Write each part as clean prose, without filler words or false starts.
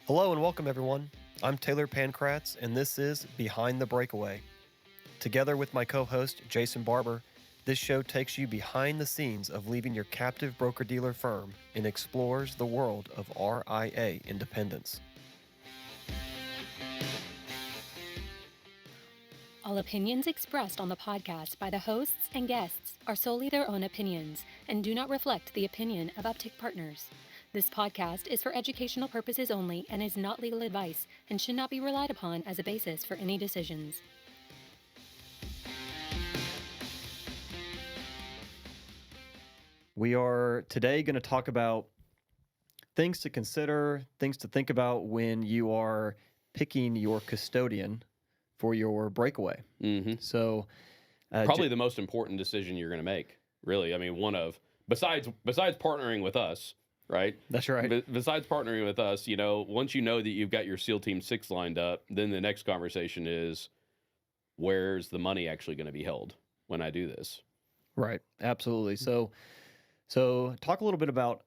Hello and welcome, everyone. I'm Taylor Pankratz, and this is Behind the Breakaway. Together with my co-host, Jason Barber, this show takes you behind the scenes of leaving your captive broker-dealer firm and explores the world of RIA independence. All opinions expressed on the podcast by the hosts and guests are solely their own opinions and do not reflect the opinion of Uptick Partners. This podcast is for educational purposes only and is not legal advice and should not be relied upon as a basis for any decisions. We are today going to talk about things to consider, things to think about when you are picking your custodian for your breakaway. Mm-hmm. So, probably the most important decision you're going to make, really. I mean, besides partnering with us, right? That's right. Besides partnering with us, once you know that you've got your SEAL Team 6 lined up, then the next conversation is, where's the money actually going to be held when I do this? Right. Absolutely. So talk a little bit about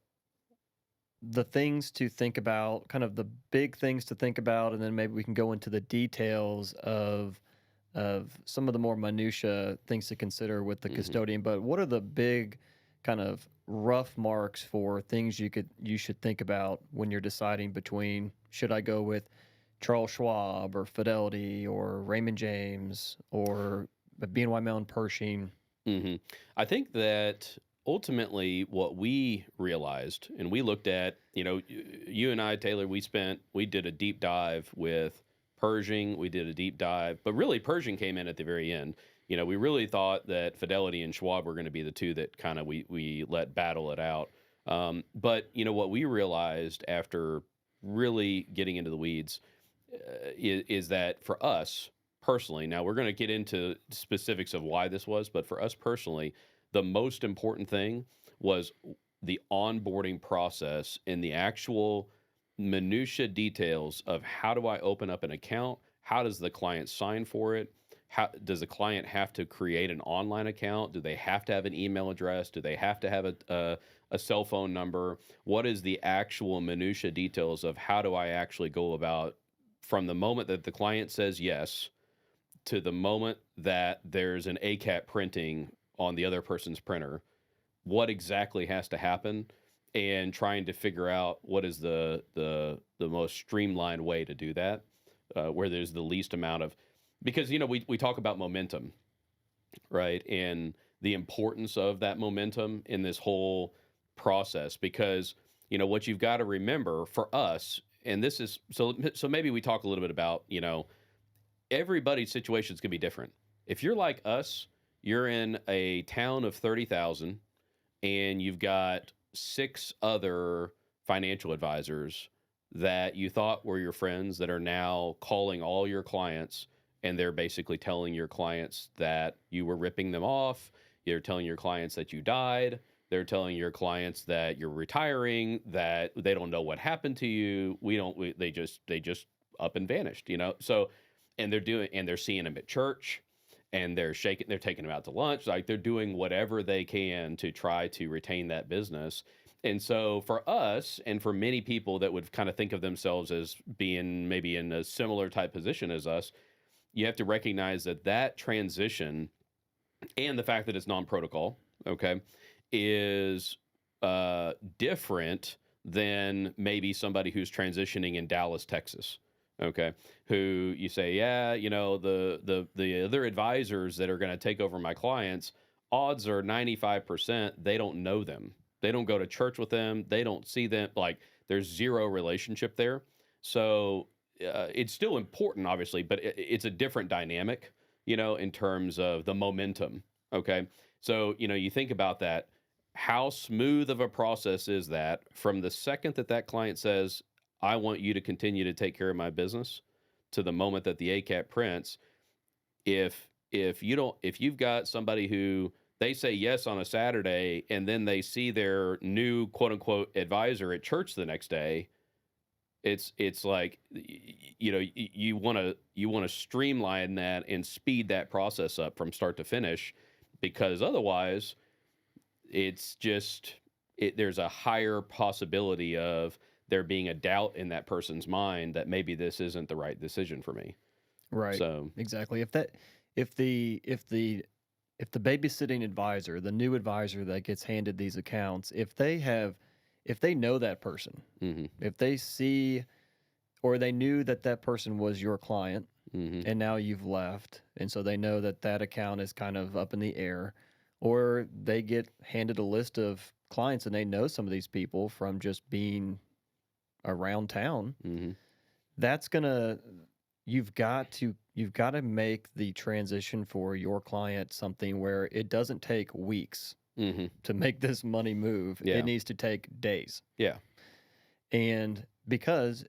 the things to think about, kind of the big things to think about, and then maybe we can go into the details of some of the more minutia things to consider with the custodian. But what are the big kind of rough marks for things you should think about when you're deciding between, should I go with Charles Schwab or Fidelity or Raymond James or BNY Mellon Pershing? Mm-hmm. I think that ultimately what we realized, and we looked at, you and I, Taylor, we did a deep dive with Pershing. We did a deep dive, but really Pershing came in at the very end. We really thought that Fidelity and Schwab were going to be the two that kind of we let battle it out. But what we realized after really getting into the weeds is that for us personally, now we're going to get into specifics of why this was, but for us personally, the most important thing was the onboarding process and the actual minutia details of how do I open up an account? How does the client sign for it? How does the client have to create an online account? Do they have to have an email address? Do they have to have a cell phone number? What is the actual minutia details of how do I actually go about from the moment that the client says yes to the moment that there's an ACAT printing on the other person's printer? What exactly has to happen? And trying to figure out what is the most streamlined way to do that, where there's the least amount of, because we talk about momentum, right, and the importance of that momentum in this whole process, because what you've got to remember for us, and this is so maybe we talk a little bit about everybody's situation is going to be different. If you're like us, you're in a town of 30,000 and you've got 6 other financial advisors that you thought were your friends that are now calling all your clients, and they're basically telling your clients that you were ripping them off. They're telling your clients that you died. They're telling your clients that you're retiring, that they don't know what happened to you. They just up and vanished, So, and they're seeing them at church, and they're taking them out to lunch. Like, they're doing whatever they can to try to retain that business. And so for us, and for many people that would kind of think of themselves as being maybe in a similar type position as us, you have to recognize that transition and the fact that it's non-protocol, okay, is different than maybe somebody who's transitioning in Dallas, Texas. Okay, who you say, yeah, the other advisors that are going to take over my clients, odds are 95% they don't know them. They don't go to church with them. They don't see them. Like, there's zero relationship there. So it's still important, obviously, but it's a different dynamic, in terms of the momentum. Okay, so you think about that. How smooth of a process is that from the second that client says, I want you to continue to take care of my business, to the moment that the ACAT prints? If you've got somebody who they say yes on a Saturday, and then they see their new quote unquote advisor at church the next day, it's like, you want to streamline that and speed that process up from start to finish, because otherwise there's a higher possibility of there being a doubt in that person's mind that maybe this isn't the right decision for me. Right. So Exactly. If the babysitting advisor, the new advisor that gets handed these accounts, if they know that person, hmm if they see or they knew that that person was your client hmm and now you've left, and so they know that that account is kind of up in the air, or they get handed a list of clients and they know some of these people from just being around town, hmm that's gonna you've got to make the transition for your client something where it doesn't take weeks hmm to make this money move. Yeah. It needs to take days. Yeah. And because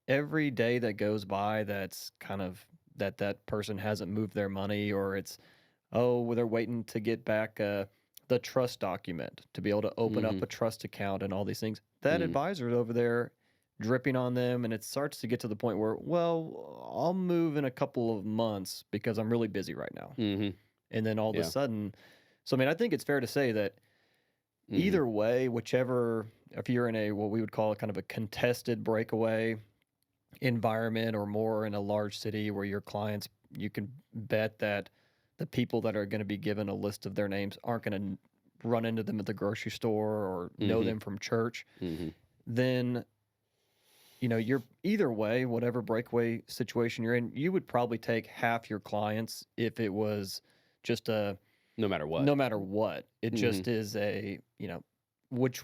every day that goes by that's kind of that person hasn't moved their money, or it's, oh, well, they're waiting to get back the trust document to be able to open up hmm a trust account and all these things, that hmm advisor over there dripping on them, and it starts to get to the point where, well, I'll move in a couple of months because I'm really busy right now. hmm And then all of a Yeah. sudden, so I mean, I think it's fair to say that hmm either way, whichever, if you're in a what we would call kind of a contested breakaway environment, or more in a large city where your clients, you can bet that the people that are going to be given a list of their names aren't going to run into them at the grocery store or know hmm them from church, hmm then you're either way, whatever breakaway situation you're in, you would probably take half your clients if it was just a No matter what. no matter what. It hmm just is a,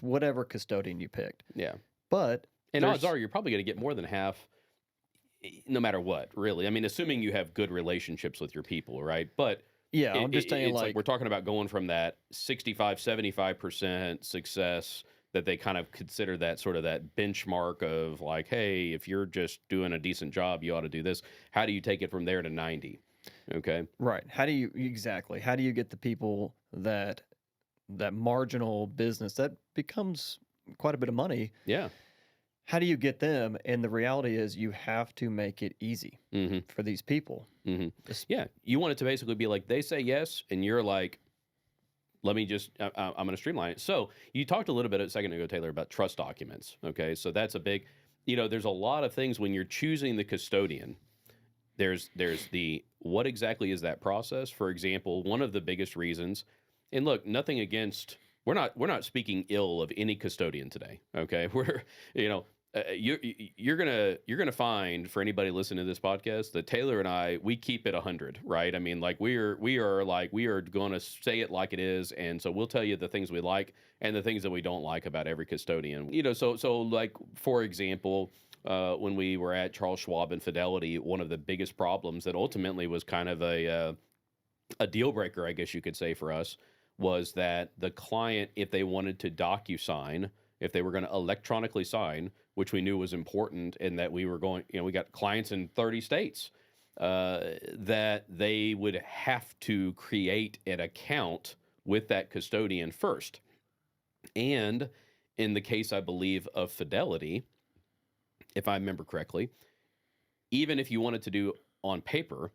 whatever custodian you picked. Yeah. But And odds there's are you're probably going to get more than half, no matter what, really. I mean, assuming you have good relationships with your people, right? But yeah, I'm just saying, it's like like, we're talking about going from that 65, 75% success that they kind of consider that sort of that benchmark of like, hey, if you're just doing a decent job, you ought to do this. How do you take it from there to 90? Okay. right. How do you get the people that marginal business that becomes quite a bit of money? Yeah. How do you get them? And the reality is you have to make it easy hmm for these people. hmm Es- Yeah. You want it to basically be like they say yes, and you're like, let me just, I'm going to streamline it. So you talked a little bit a second ago, Taylor, about trust documents. Okay. So that's a big, there's a lot of things when you're choosing the custodian. There's the what exactly is that process? For example, one of the biggest reasons, and look, nothing against, we're not speaking ill of any custodian today. Okay. We're, you're gonna find, for anybody listening to this podcast, that Taylor and I, we keep it 100, right? I mean, like we are going to say it like it is, and so we'll tell you the things we like and the things that we don't like about every custodian. So like, for example, when we were at Charles Schwab and Fidelity, one of the biggest problems that ultimately was kind of a deal breaker, I guess you could say, for us, was that the client, if they wanted to DocuSign, if they were going to electronically sign, which we knew was important, and that we were going, we got clients in 30 states, that they would have to create an account with that custodian first. And in the case, I believe, of Fidelity, if I remember correctly, even if you wanted to do on paper,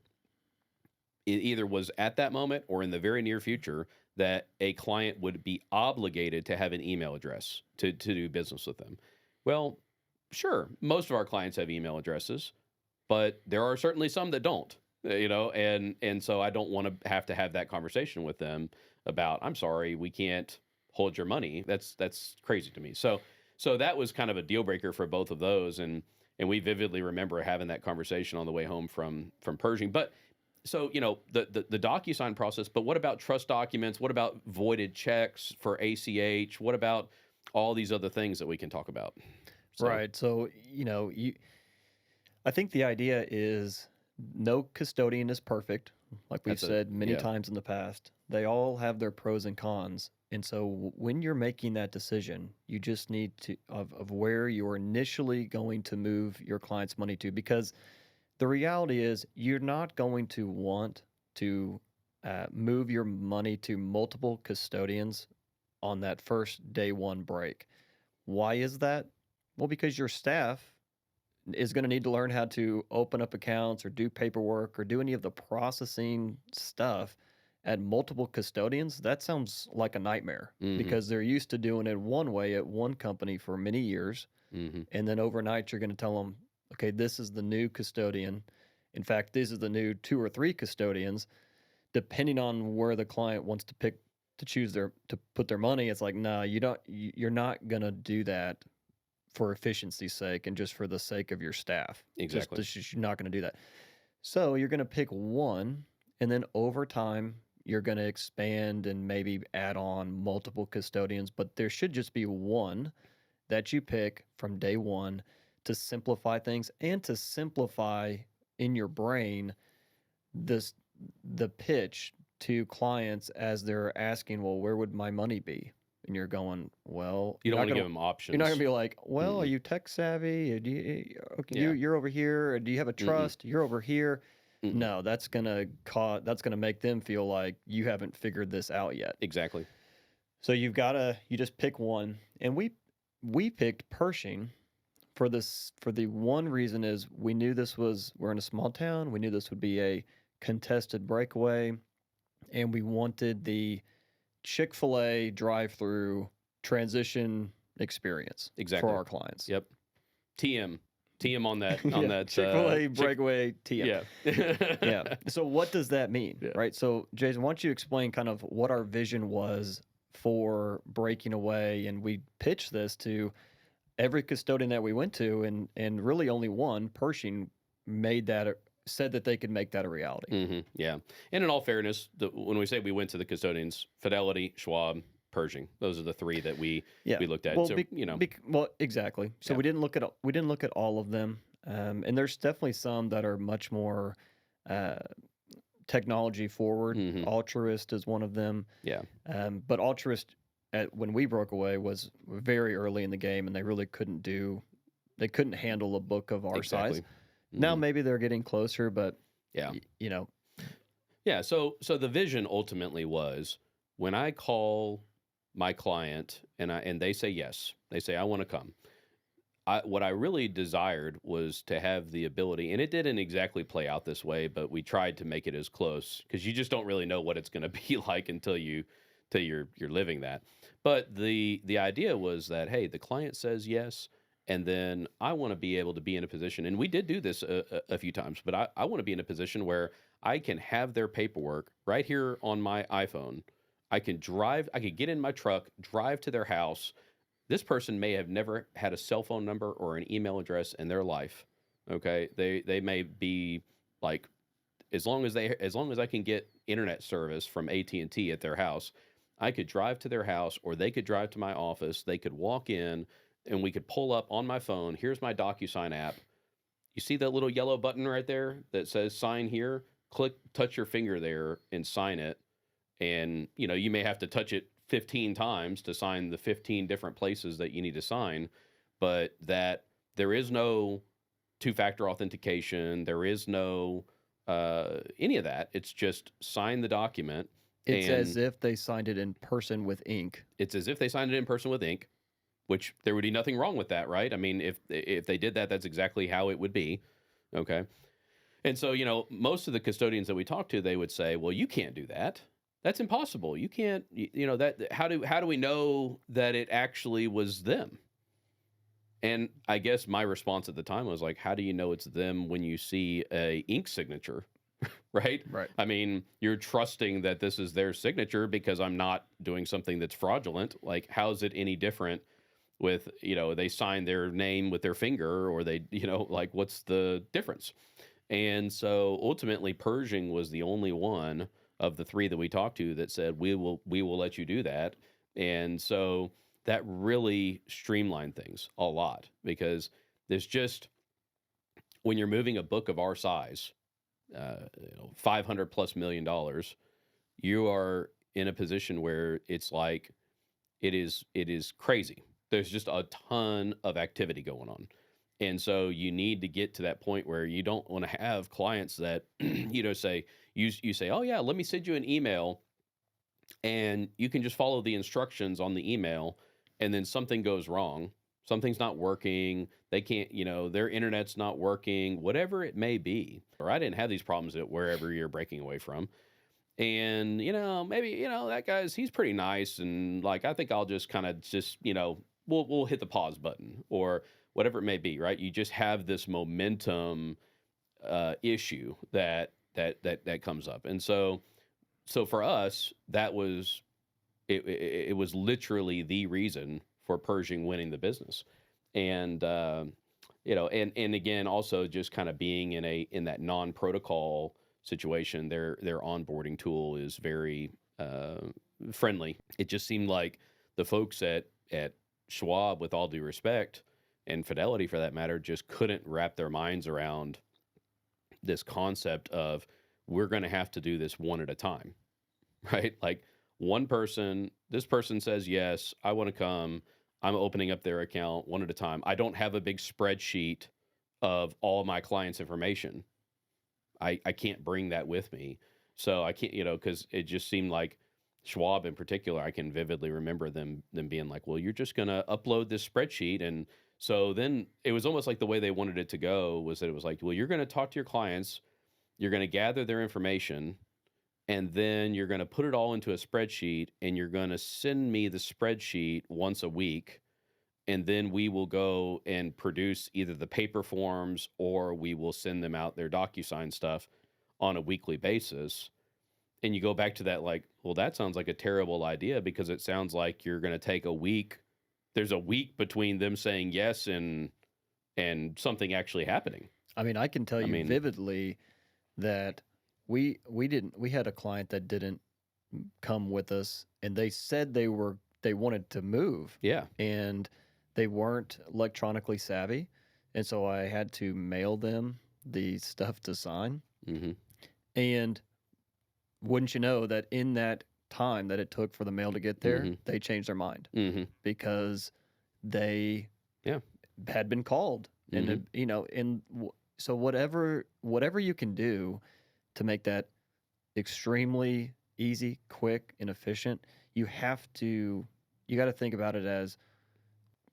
it either was at that moment or in the very near future that a client would be obligated to have an email address to do business with them. Well, sure, most of our clients have email addresses, but there are certainly some that don't, and so I don't want to have that conversation with them about, I'm sorry, we can't hold your money. That's crazy to me. So that was kind of a deal breaker for both of those, and we vividly remember having that conversation on the way home from Pershing. But so, the DocuSign process, but what about trust documents? What about voided checks for ACH? What about all these other things that we can talk about? So, Right. So, I think the idea is no custodian is perfect. Like we've said many yeah. times in the past, they all have their pros and cons. And so when you're making that decision, you just need to of where you're initially going to move your client's money to, because the reality is you're not going to want to move your money to multiple custodians on that first day one break. Why is that? Well, because your staff is going to need to learn how to open up accounts or do paperwork or do any of the processing stuff at multiple custodians. That sounds like a nightmare hmm because they're used to doing it one way at one company for many years. And then overnight, you're going to tell them, okay, this is the new custodian. In fact, this is the new 2 or 3 custodians. Depending on where the client wants to choose to put their money, it's like, no, you're not going to do that for efficiency's sake and just for the sake of your staff. Exactly. You're not going to do that. So you're going to pick one, and then over time, you're going to expand and maybe add on multiple custodians, but there should just be one that you pick from day one to simplify things and to simplify in your brain the pitch to clients as they're asking, well, where would my money be? And you're going, well, You don't want to give them options. you're not going to be like, well, are you tech savvy? You're over here. Do you have a trust? You're over here. No, that's gonna make them feel like you haven't figured this out yet. Exactly. So you just pick one, and we picked Pershing for the one reason is we knew we're in a small town. We knew this would be a contested breakaway, and we wanted the Chick-fil-A drive-through transition experience Exactly. for our clients. Yep. TM on that that Chick-fil-A breakaway TM. Yeah. Yeah. So what does that mean? Yeah. Right. So Jason, why don't you explain kind of what our vision was for breaking away? And we pitched this to every custodian that we went to, and really only one, Pershing, said that they could make that a reality. Yeah. And in all fairness, when we say we went to the custodians, Fidelity, Schwab, Pershing, those are the 3 that we looked at. Well, so well, exactly. So we didn't look at all of them, and there's definitely some that are much more technology forward. Altruist is one of them. Yeah. But Altruist, when we broke away, was very early in the game, and they really couldn't handle a book of our size. Now maybe they're getting closer, but yeah. Yeah. So the vision ultimately was when I call my client and they say yes, they say I want to come. What I really desired was to have the ability, and it didn't exactly play out this way, but we tried to make it as close because you just don't really know what it's going to be like until you're living that. But the idea was that, hey, the client says yes, and then I want to be able to be in a position, and we did do this a few times, but I want to be in a position where I can have their paperwork right here on my iPhone. I could get in my truck, drive to their house. This person may have never had a cell phone number or an email address in their life. Okay. They may be like, as long as I can get internet service from AT&T at their house, I could drive to their house, or they could drive to my office. They could walk in and we could pull up on my phone. Here's my DocuSign app. You see that little yellow button right there that says sign here? Touch your finger there and sign it. And, you may have to touch it 15 times to sign the 15 different places that you need to sign, but that there is no 2-factor authentication. There is no any of that. It's just sign the document. It's as if they signed it in person with ink. It's as if they signed it in person with ink, which there would be nothing wrong with that, right? I mean, if they did that, that's exactly how it would be. Okay. And so, most of the custodians that we talk to, they would say, well, you can't do that. That's impossible. You can't, that how do we know that it actually was them? And I guess my response at the time was like, how do you know it's them when you see a ink signature? Right? Right. I mean, you're trusting that this is their signature because I'm not doing something that's fraudulent. Like, how's it any different with, they sign their name with their finger, or they, like, what's the difference? And so ultimately Pershing was the only one of the 3 that we talked to that said, we will let you do that. And so that really streamlined things a lot, because there's just, when you're moving a book of our size, $500+ million, you are in a position where it's like, it is crazy. There's just a ton of activity going on. And so you need to get to that point where you don't want to have clients that, say, you say, oh yeah, let me send you an email and you can just follow the instructions on the email, and then something goes wrong. Something's not working. They can't, their internet's not working, whatever it may be. Or I didn't have these problems at wherever you're breaking away from. And, maybe, that he's pretty nice. And like, I think I'll just kind of we'll hit the pause button. Or, whatever it may be, right? You just have this momentum issue that comes up. And so for us, that was it was literally the reason for Pershing winning the business. And and again, also just kind of being in that non-protocol situation, their onboarding tool is very friendly. It just seemed like the folks at Schwab, with all due respect, and Fidelity for that matter, just couldn't wrap their minds around this concept of, we're going to have to do this one at a time, right? Like, this person says, yes, I want to come. I'm opening up their account one at a time. I don't have a big spreadsheet of all my clients' information. I can't bring that with me. So I can't, because it just seemed like Schwab in particular, I can vividly remember them being like, well, you're just going to upload this spreadsheet. And so then it was almost like the way they wanted it to go was that it was like, well, you're going to talk to your clients, you're going to gather their information, and then you're going to put it all into a spreadsheet, and you're going to send me the spreadsheet once a week. And then we will go and produce either the paper forms, or we will send them out their DocuSign stuff on a weekly basis. And you go back to that, like, well, that sounds like a terrible idea, because it sounds like you're going to take a week. There's a week between them saying yes and something actually happening. I mean, I can tell you vividly that we had a client that didn't come with us, and they said they wanted to move. Yeah. And they weren't electronically savvy. And so I had to mail them the stuff to sign. Mm-hmm. And wouldn't you know that in that time that it took for the mail to get there, they changed their mind because they had been called. And, so whatever you can do to make that extremely easy, quick, and efficient, you got to think about it as,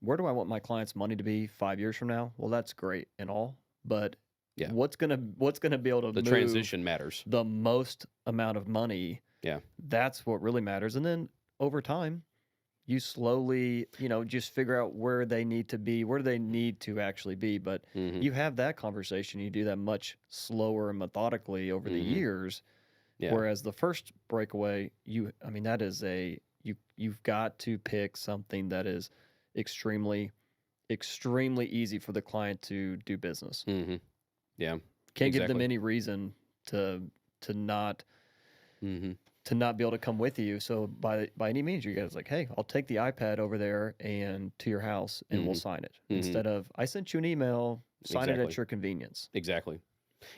where do I want my clients' money to be 5 years from now? Well, that's great and all, but what's gonna be able to the move transition matters. The most amount of money. Yeah, that's what really matters. And then over time, you slowly, just figure out where they need to be, where they need to actually be. But you have that conversation. You do that much slower and methodically over the years. Yeah. Whereas the first Breakaway, that is you've got to pick something that is extremely, extremely easy for the client to do business. Yeah, can't give them any reason to not to not be able to come with you. So by any means, you guys like, hey, I'll take the iPad over there and to your house, and we'll sign it instead of, I sent you an email, sign it at your convenience. Exactly,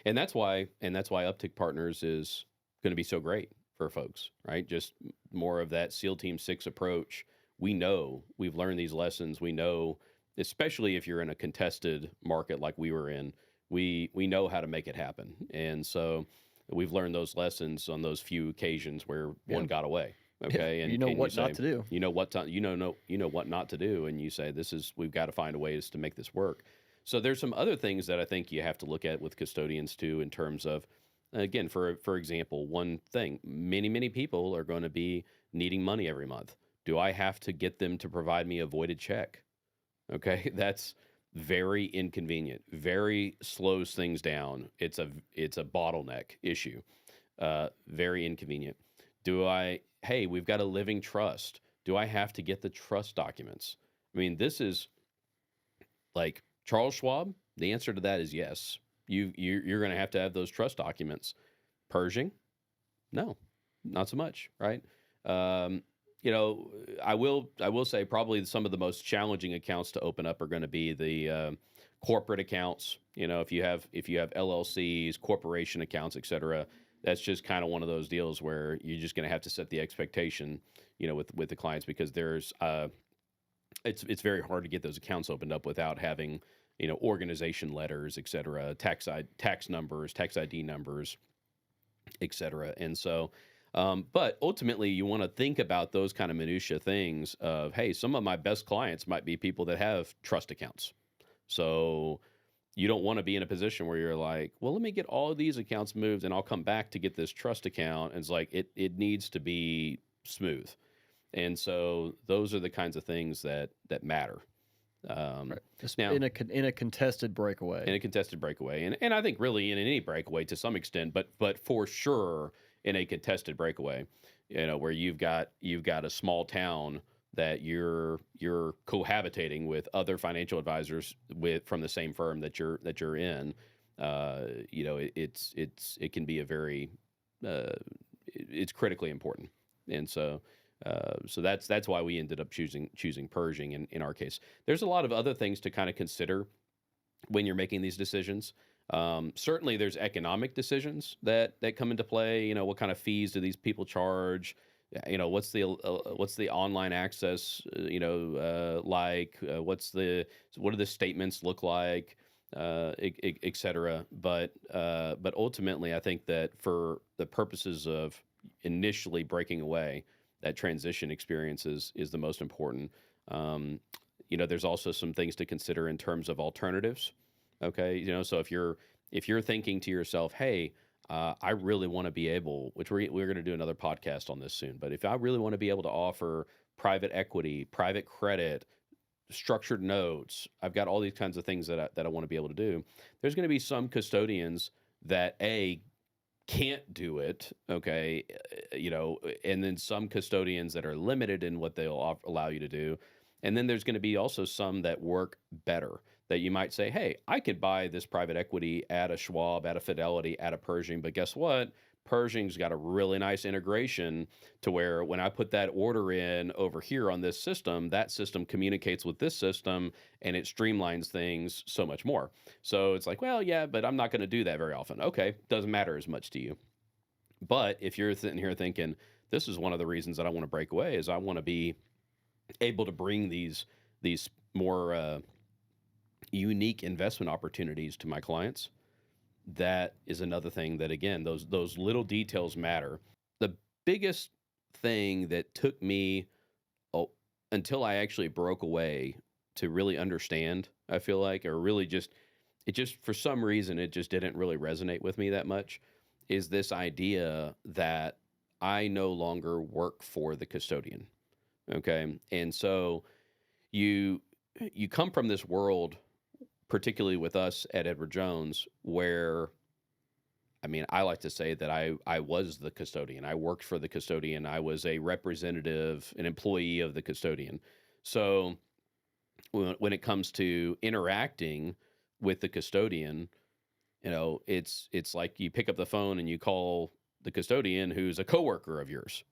and that's why Uptick Partners is going to be so great for folks, right? Just more of that SEAL Team 6 approach. We've learned these lessons. We know, especially if you're in a contested market like we were in, we know how to make it happen. And so we've learned those lessons on those few occasions where one got away. Okay. And what not to do. You know what not to do. And you say, we've got to find ways to make this work. So there's some other things that I think you have to look at with custodians too, in terms of, again, for example, one thing, many people are going to be needing money every month. Do I have to get them to provide me a voided check? Okay, that's very inconvenient. Very slows things down. It's a bottleneck issue. Very inconvenient. Hey, we've got a living trust. Do I have to get the trust documents? I mean, this is like Charles Schwab. The answer to that is yes. You're going to have those trust documents. Pershing? No, not so much, right? I will say probably some of the most challenging accounts to open up are going to be the corporate accounts. If you have LLCs, corporation accounts, et cetera, that's just kind of one of those deals where you're just going to have to set the expectation, with the clients, because it's very hard to get those accounts opened up without having, organization letters, et cetera, tax numbers, tax ID numbers, et cetera. And so, but ultimately, you want to think about those kind of minutia things of, hey, some of my best clients might be people that have trust accounts. So you don't want to be in a position where you're like, well, let me get all of these accounts moved and I'll come back to get this trust account. And it's like, it needs to be smooth. And so those are the kinds of things that matter. Right. Just Now, in a contested breakaway. in a contested breakaway, and I think really in any breakaway to some extent, but for sure in a contested breakaway, where you've got a small town that you're cohabitating with other financial advisors from the same firm that you're in. It can be a very it's critically important, and so that's why we ended up choosing Pershing in our case. There's a lot of other things to kind of consider when you're making these decisions. Certainly, there's economic decisions that come into play. What kind of fees do these people charge? What's the online access? Like what do the statements look like? Et cetera. But ultimately, I think that for the purposes of initially breaking away, that transition experience is the most important. There's also some things to consider in terms of alternatives. Okay, so if you're thinking to yourself, hey, I really want to be able, which we're going to do another podcast on this soon, but if I really want to be able to offer private equity, private credit, structured notes, I've got all these kinds of things that I want to be able to do. There's going to be some custodians that can't do it, okay, and then some custodians that are limited in what they'll allow you to do. And then there's going to be also some that work better, that you might say, hey, I could buy this private equity at a Schwab, at a Fidelity, at a Pershing, but guess what? Pershing's got a really nice integration to where when I put that order in over here on this system, that system communicates with this system and it streamlines things so much more. So it's like, well, yeah, but I'm not going to do that very often. Okay, doesn't matter as much to you. But if you're sitting here thinking, this is one of the reasons that I want to break away, is I want to be able to bring these more unique investment opportunities to my clients. That is another thing that, again, those little details matter. The biggest thing that took me until I actually broke away to really understand, I feel like, or really it just for some reason, it just didn't really resonate with me that much, is this idea that I no longer work for the custodian. Okay. And so you come from this world, particularly with us at Edward Jones, where, I mean, I like to say that I was the custodian. I worked for the custodian. I was a representative, an employee of the custodian. So when it comes to interacting with the custodian, it's like you pick up the phone and you call the custodian who's a coworker of yours,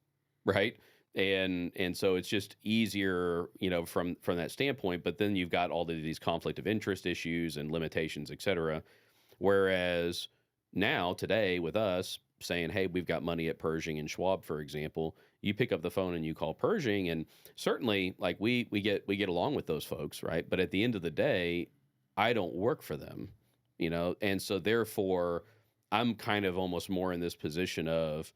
right? And so it's just easier, from that standpoint. But then you've got all of these conflict of interest issues and limitations, et cetera. Whereas now, today, with us saying, hey, we've got money at Pershing and Schwab, for example, you pick up the phone and you call Pershing, and certainly, like, we get along with those folks, right? But at the end of the day, I don't work for them, and so therefore, I'm kind of almost more in this position of,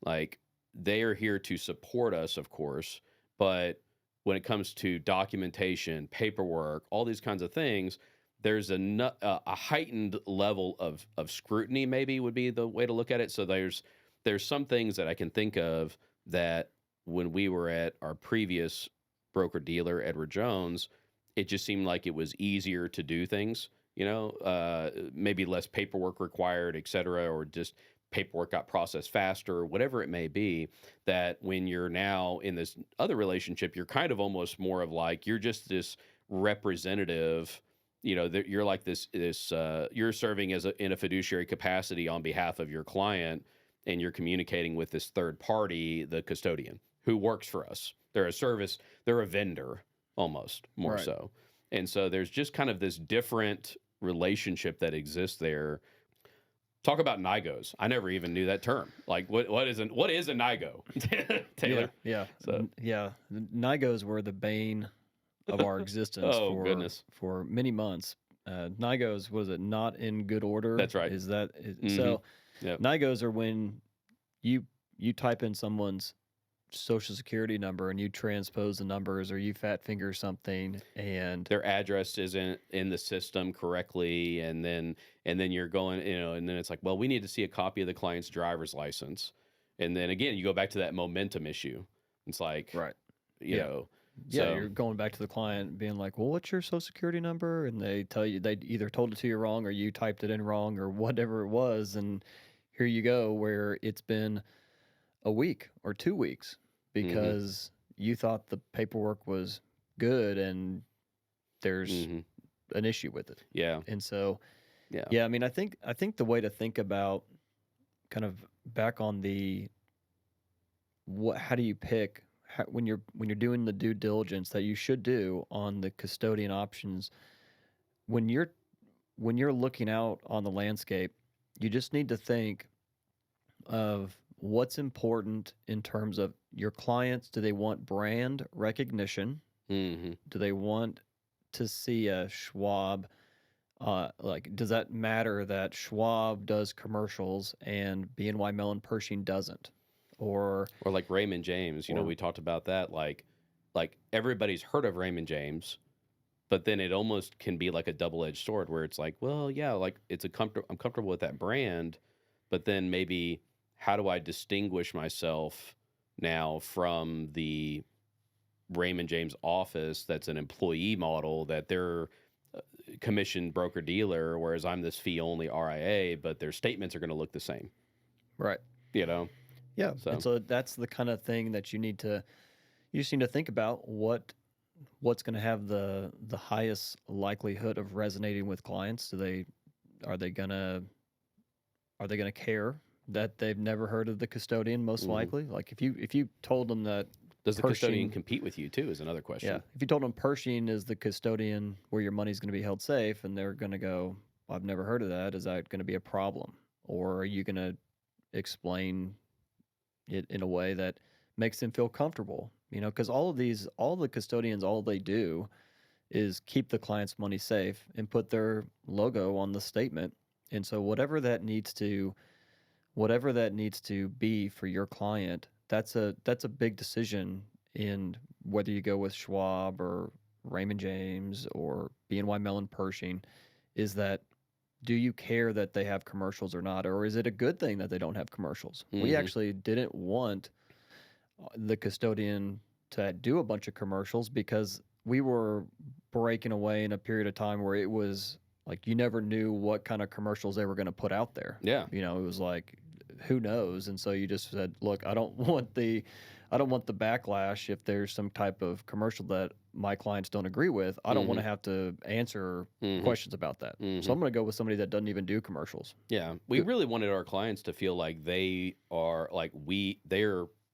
like, they are here to support us, of course, but when it comes to documentation, paperwork, all these kinds of things, there's a heightened level of scrutiny, maybe would be the way to look at it. So there's some things that I can think of that when we were at our previous broker dealer, Edward Jones, it just seemed like it was easier to do things, maybe less paperwork required, et cetera, or just paperwork got processed faster, whatever it may be, that when you're now in this other relationship, you're kind of almost more of like, you're just this representative, you're like this, you're serving in a fiduciary capacity on behalf of your client, and you're communicating with this third party, the custodian, who works for us. They're a vendor almost, more Right. so. And so there's just kind of this different relationship that exists there. Talk about NIGOs. I never even knew that term. Like, what is a NIGO, Taylor? Yeah. So, Yeah. NIGOs were the bane of our existence oh, goodness. for many months. NIGOs, was it not in good order? That's right. So Yep. NIGOs are when you type in someone's social security number and you transpose the numbers, or you fat finger something, and their address isn't in the system correctly, and then you're going, and then it's like, well, we need to see a copy of the client's driver's license, and then again you go back to that momentum issue. It's like, right. you know, Yeah, So you're going back to the client being like, "Well, what's your social security number?" And they tell you they either told it to you wrong or you typed it in wrong or whatever it was, and here you go where it's been a week or 2 weeks hmm because you thought the paperwork was good and there's hmm an issue with it. yeah, And so, yeah, yeah, I mean, I think the way to think about kind of back on the what how do you pick when you're doing the due diligence that you should do on the custodian options when you're looking out on the landscape, you just need to think of what's important in terms of your clients. Do they want brand recognition? hmm Do they want to see a Schwab? Like, does that matter that Schwab does commercials and BNY Mellon Pershing doesn't? Or, or like Raymond James. You know, or we talked about that. Like everybody's heard of Raymond James, but then it almost can be like a double-edged sword where it's like, well, yeah, like I'm comfortable with that brand, but then maybe how do I distinguish myself now from the Raymond James office that's an employee model that they're commissioned broker dealer, whereas I'm this fee only RIA, but their statements are going to look the same, right? you know? Yeah, and So, so that's the kind of thing that you just need to think about what's going to have the highest likelihood of resonating with clients. Are they gonna are they gonna care that they've never heard of the custodian? Most mhm. likely, like if you told them that Does the custodian Pershing, compete with you too? Is another yeah, question. if you told them Pershing is the custodian where your money's going to be held safe, and they're going to go, I've never heard of that. Is that going to be a problem, or are you going to explain it in a way that makes them feel comfortable? Because all the custodians, all they do is keep the client's money safe and put their logo on the statement. And so whatever that needs to be for your client, that's a big decision in whether you go with Schwab or Raymond James or BNY Mellon Pershing. Is that, do you care that they have commercials or not, or is it a good thing that they don't have commercials? We Mhm. actually didn't want the custodian to do a bunch of commercials because we were breaking away in a period of time where it was like you never knew what kind of commercials they were going to put out there. Yeah. It was like, who knows? And so you just said, look, I don't want the backlash if there's some type of commercial that my clients don't agree with. I don't want to Mhm. have to answer Mhm. questions about that. So Mhm. I'm going to go with somebody that doesn't even do commercials. Yeah. We Good. really wanted our clients to feel like they are like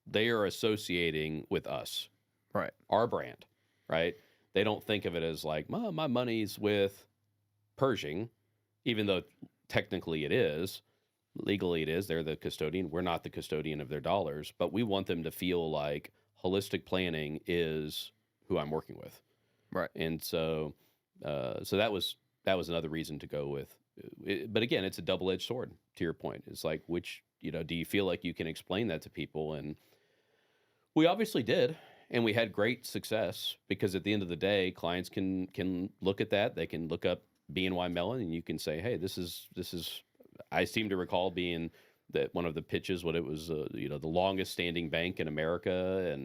they are associating with us, Right. our brand, right? They don't think of it as like, my money's with Pershing, even though technically it is. Legally, it is. They're the custodian. We're not the custodian of their dollars, but we want them to feel like holistic planning is who I'm working with. Right. And so that was another reason to go with. But again, it's a double-edged sword. To your point, it's like which do you feel like you can explain that to people? And we obviously did, and we had great success because at the end of the day, clients can look at that. They can look up BNY Mellon, and you can say, hey, this is. I seem to recall being that one of the pitches, what it was, the longest standing bank in America,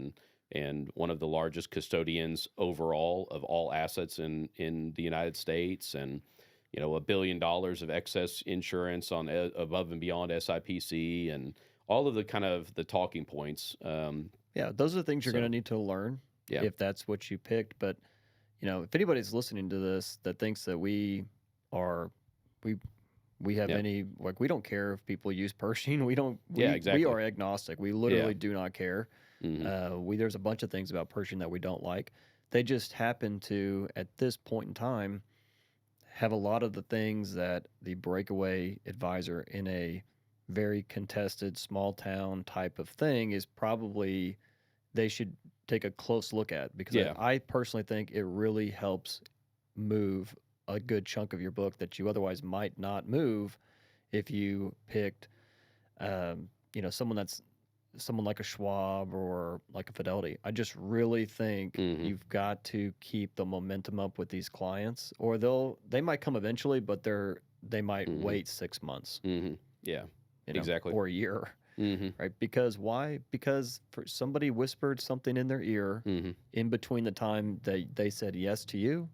and one of the largest custodians overall of all assets in the United States, and $1 billion of excess insurance on above and beyond SIPC, and all of the kind of the talking points. Yeah, those are the things you're going to So need to learn yeah, if that's what you picked. But if anybody's listening to this that thinks that are, we we have yeah, any, like, we don't care if people use Pershing. We don't. yeah, We exactly. are agnostic. We Yeah. literally do not care. hmm There's a bunch of things about Pershing that we don't like. They just happen to, at this point in time, have a lot of the things that the breakaway advisor in a very contested small town type of thing is probably they should take a close look at, because Yeah. I personally think it really helps move a good chunk of your book that you otherwise might not move if you picked someone like a Schwab or like a Fidelity. I just really think hmm you've got to keep the momentum up with these clients, or they might come eventually, but they might hmm wait 6 months, hmm Yeah. Exactly. or a year. Mm-hmm. right? Because why? Because for somebody whispered something in their ear Mm-hmm. in between the time they said yes to you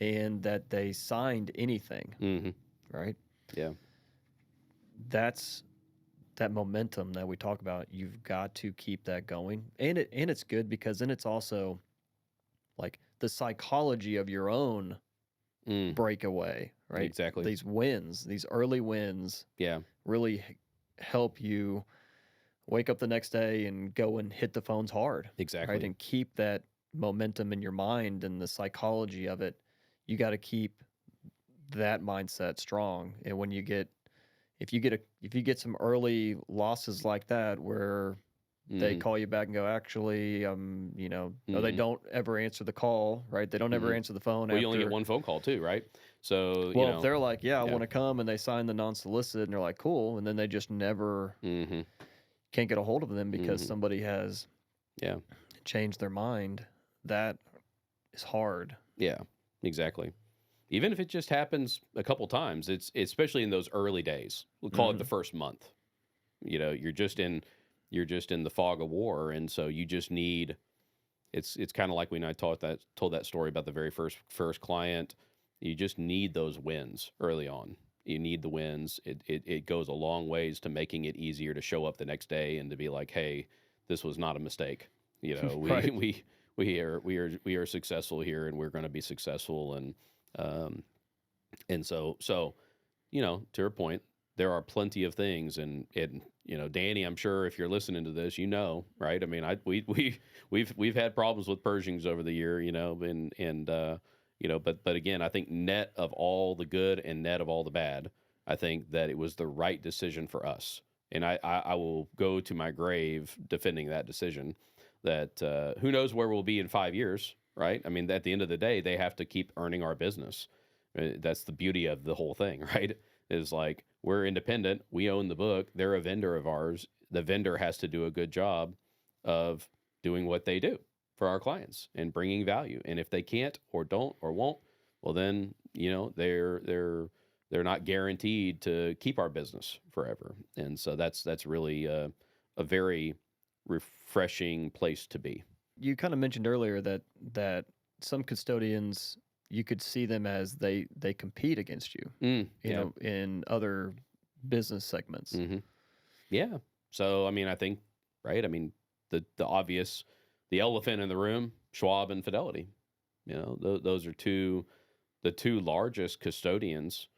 and that they signed anything, Mm-hmm. right? Yeah. That's that momentum that we talk about. You've got to keep that going, and it's good because then it's also like the psychology of your own Mm. breakaway, right? Exactly. These wins, these early wins, Yeah. really help you wake up the next day and go and hit the phones hard, right? Exactly. And keep that momentum in your mind and the psychology of it. You got to keep that mindset strong. And when you get if you get some early losses like that where they Mm-hmm. call you back and go, actually, or they Mm-hmm. don't ever answer the call, right? They don't ever Mm-hmm. answer the phone Well, you only get after. one phone call too, right? So, Well, if they're like, yeah, I yeah. want to come, and they sign the non-solicit, and they're like, cool, and then they just never Mm-hmm. can't get a hold of them because Mm-hmm. somebody has Yeah. changed their mind, that is hard. Yeah. Exactly. Even if it just happens a couple times, it's especially in those early days. We'll call it the first month. You're just in the fog of war, and so you just need. It's kind of like when I told that story about the very first client. You just need those wins early on. You need the wins. It goes a long ways to making it easier to show up the next day and to be like, hey, this was not a mistake. We Right. we are successful here, and we're going to be successful, um, and so to your point, there are plenty of things, and Danny, I'm sure if you're listening to this, right? I mean, we've had problems with Pershings over the year, but again, I think net of all the good and net of all the bad, I think that it was the right decision for us, and I will go to my grave defending that decision. That who knows where we'll be in 5 years, right? I mean, at the end of the day, they have to keep earning our business. That's the beauty of the whole thing, right? Is like we're independent, we own the book, they're a vendor of ours. The vendor has to do a good job of doing what they do for our clients and bringing value. And if they can't or don't or won't, well then, they're not guaranteed to keep our business forever. And so that's really a very refreshing place to be. You kind of mentioned earlier that some custodians, you could see them as they compete against you, Yeah. in other business segments. Mm-hmm. Yeah. So, I mean, I think, right? I mean, the obvious, the elephant in the room, Schwab and Fidelity. Those are the two largest custodians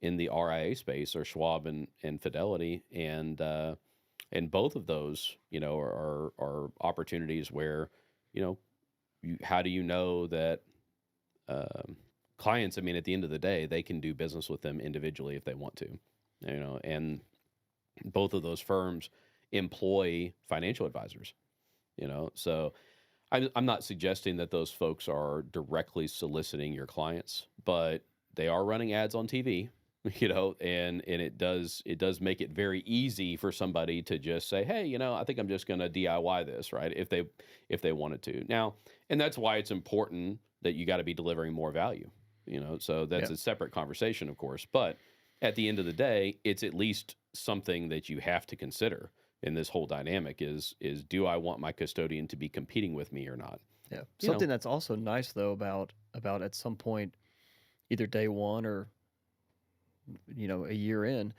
in the RIA space are Schwab and Fidelity, and both of those, are opportunities where, how do you know that clients? I mean, at the end of the day, they can do business with them individually if they want to, and both of those firms employ financial advisors, so I'm not suggesting that those folks are directly soliciting your clients, but they are running ads on TV, and it does make it very easy for somebody to just say, hey, I think I'm just going to DIY this, right? If they wanted to. Now, and that's why it's important that you got to be delivering more value, so that's a separate conversation, of course, but at the end of the day, it's at least something that you have to consider in this whole dynamic is do I want my custodian to be competing with me or not? Yeah. Something that's also nice though about at some point, either day one or a year in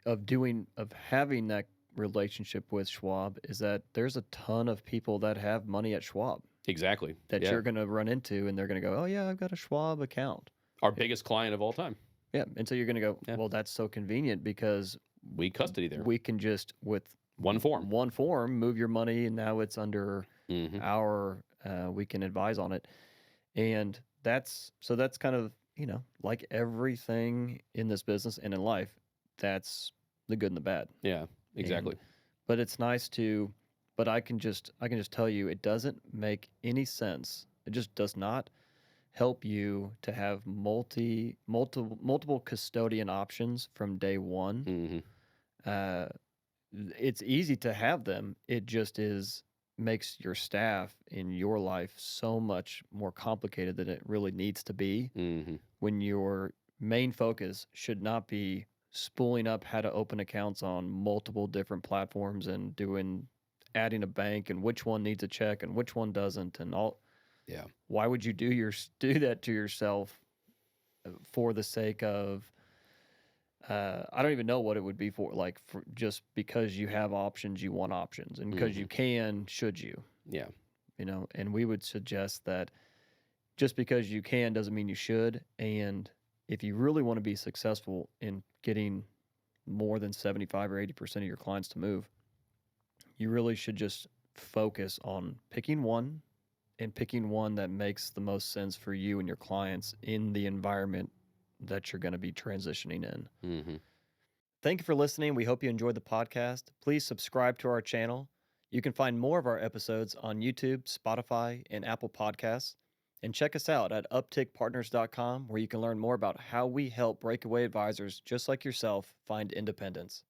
of having that relationship with Schwab is that there's a ton of people that have money at Schwab Exactly. that Yeah. you're going to run into, and they're going to go, oh yeah, I've got a Schwab account. Our biggest client of all time. Yeah. And so you're going to go, Yeah. well, that's so convenient because We custody there. we can just with One form. move your money, and now it's under Mhm. our we can advise on it. And that's kind of, like everything in this business and in life, that's the good and the bad. Yeah, exactly. But it's nice but I can just tell you it doesn't make any sense. It just does not help you to have multiple custodian options from day one. Mhm. Uh, it's easy to have them. It just makes your staff in your life so much more complicated than it really needs to be Mhm. when your main focus should not be spooling up how to open accounts on multiple different platforms and adding a bank and which one needs a check and which one doesn't and all. Yeah. Why would you do that to yourself for the sake of I don't even know what it would be for, like, for just because you have options, you want options, and because you can, should you? Yeah. And we would suggest that just because you can doesn't mean you should. And if you really want to be successful in getting more than 75 or 80% of your clients to move, you really should just focus on picking one and picking one that makes the most sense for you and your clients in the environment that you're going to be transitioning in. Mm-hmm. Thank you for listening. We hope you enjoyed the podcast. Please subscribe to our channel. You can find more of our episodes on YouTube, Spotify, and Apple Podcasts. And check us out at uptickpartners.com, where you can learn more about how we help breakaway advisors just like yourself find independence.